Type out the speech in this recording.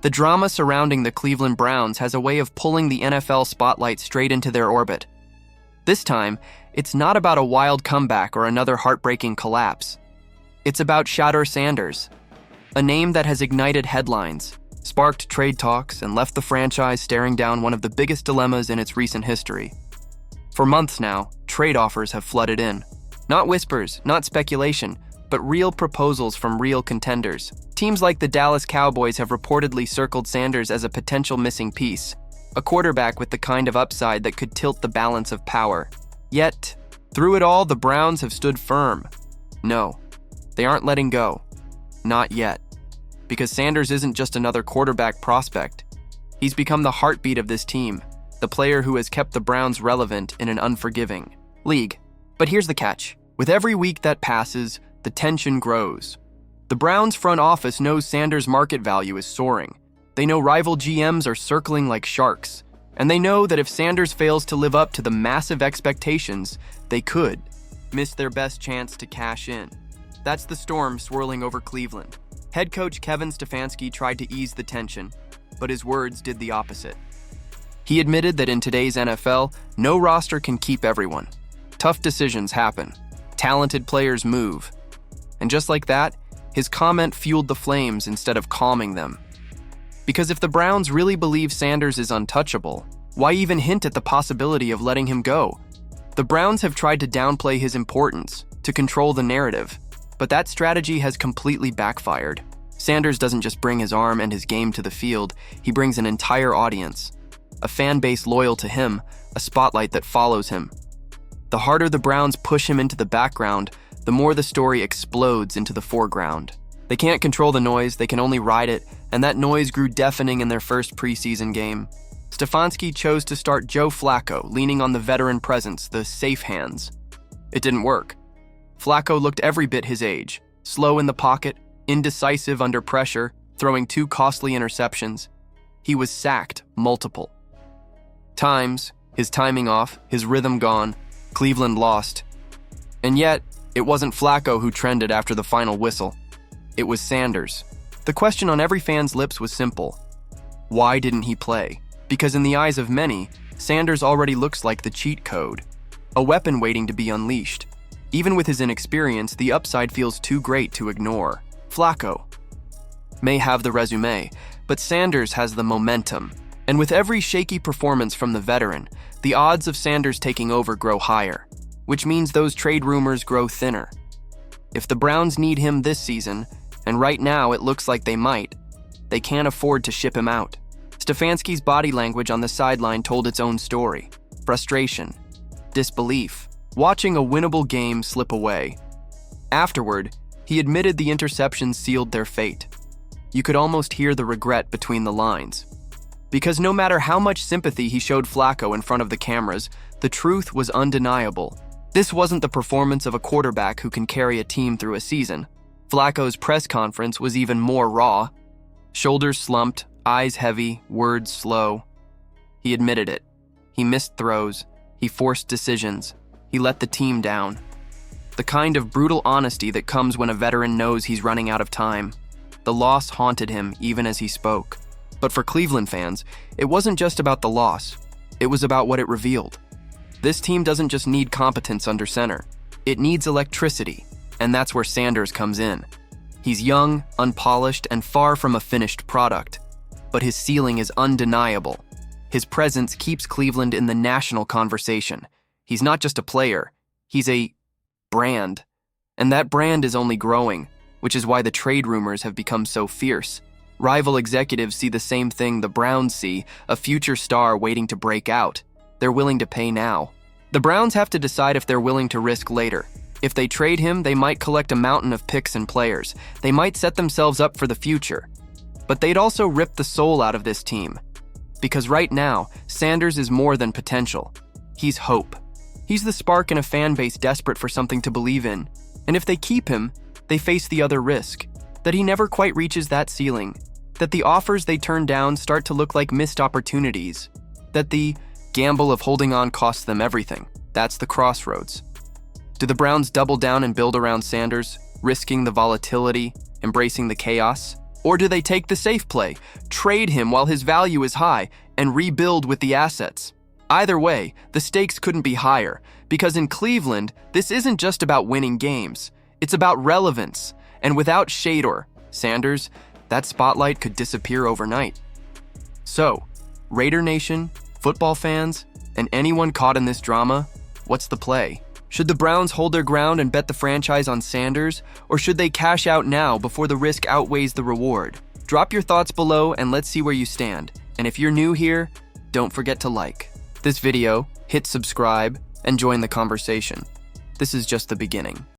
The drama surrounding the Cleveland Browns has a way of pulling the NFL spotlight straight into their orbit. This time, it's not about a wild comeback or another heartbreaking collapse. It's about Shedeur Sanders, a name that has ignited headlines, sparked trade talks, and left the franchise staring down one of the biggest dilemmas in its recent history. For months now, trade offers have flooded in. Not whispers, not speculation, but real proposals from real contenders. Teams like the Dallas Cowboys have reportedly circled Sanders as a potential missing piece, a quarterback with the kind of upside that could tilt the balance of power. Yet, through it all, the Browns have stood firm. No, they aren't letting go. Not yet. Because Sanders isn't just another quarterback prospect. He's become the heartbeat of this team, the player who has kept the Browns relevant in an unforgiving league. But here's the catch. With every week that passes, the tension grows. The Browns front office knows Sanders' market value is soaring. They know rival GMs are circling like sharks. And they know that if Sanders fails to live up to the massive expectations, they could miss their best chance to cash in. That's the storm swirling over Cleveland. Head coach Kevin Stefanski tried to ease the tension, but his words did the opposite. He admitted that in today's NFL, no roster can keep everyone. Tough decisions happen. Talented players move. And just like that, his comment fueled the flames instead of calming them. Because if the Browns really believe Sanders is untouchable, why even hint at the possibility of letting him go? The Browns have tried to downplay his importance, to control the narrative, but that strategy has completely backfired. Sanders doesn't just bring his arm and his game to the field, he brings an entire audience. A fan base loyal to him, a spotlight that follows him. The harder the Browns push him into the background, the more the story explodes into the foreground. They can't control the noise, they can only ride it, and that noise grew deafening in their first preseason game. Stefanski chose to start Joe Flacco, leaning on the veteran presence, the safe hands. It didn't work. Flacco looked every bit his age, slow in the pocket, indecisive under pressure, throwing 2 costly interceptions. He was sacked multiple times, his timing off, his rhythm gone. Cleveland lost. And yet, it wasn't Flacco who trended after the final whistle. It was Sanders. The question on every fan's lips was simple. Why didn't he play? Because in the eyes of many, Sanders already looks like the cheat code, a weapon waiting to be unleashed. Even with his inexperience, the upside feels too great to ignore. Flacco may have the resume, but Sanders has the momentum. And with every shaky performance from the veteran, the odds of Sanders taking over grow higher, which means those trade rumors grow thinner. If the Browns need him this season, and right now it looks like they might, they can't afford to ship him out. Stefanski's body language on the sideline told its own story. Frustration, disbelief, watching a winnable game slip away. Afterward, he admitted the interceptions sealed their fate. You could almost hear the regret between the lines. Because no matter how much sympathy he showed Flacco in front of the cameras, the truth was undeniable. This wasn't the performance of a quarterback who can carry a team through a season. Flacco's press conference was even more raw. Shoulders slumped, eyes heavy, words slow. He admitted it. He missed throws. He forced decisions. He let the team down. The kind of brutal honesty that comes when a veteran knows he's running out of time. The loss haunted him even as he spoke. But for Cleveland fans, it wasn't just about the loss. It was about what it revealed. This team doesn't just need competence under center. It needs electricity, and that's where Sanders comes in. He's young, unpolished, and far from a finished product. But his ceiling is undeniable. His presence keeps Cleveland in the national conversation. He's not just a player, he's a brand. And that brand is only growing, which is why the trade rumors have become so fierce. Rival executives see the same thing the Browns see, a future star waiting to break out. They're willing to pay now. The Browns have to decide if they're willing to risk later. If they trade him, they might collect a mountain of picks and players. They might set themselves up for the future. But they'd also rip the soul out of this team. Because right now, Sanders is more than potential. He's hope. He's the spark in a fan base desperate for something to believe in. And if they keep him, they face the other risk. That he never quite reaches that ceiling. That the offers they turn down start to look like missed opportunities. That the gamble of holding on costs them everything. That's the crossroads. Do the Browns double down and build around Sanders, risking the volatility, embracing the chaos? Or do they take the safe play, trade him while his value is high, and rebuild with the assets? Either way, the stakes couldn't be higher, because in Cleveland, this isn't just about winning games. It's about relevance, and without Shedeur, Sanders, that spotlight could disappear overnight. So, Raider Nation, football fans, and anyone caught in this drama, what's the play? Should the Browns hold their ground and bet the franchise on Sanders, or should they cash out now before the risk outweighs the reward? Drop your thoughts below and let's see where you stand. And if you're new here, don't forget to like this video, hit subscribe, and join the conversation. This is just the beginning.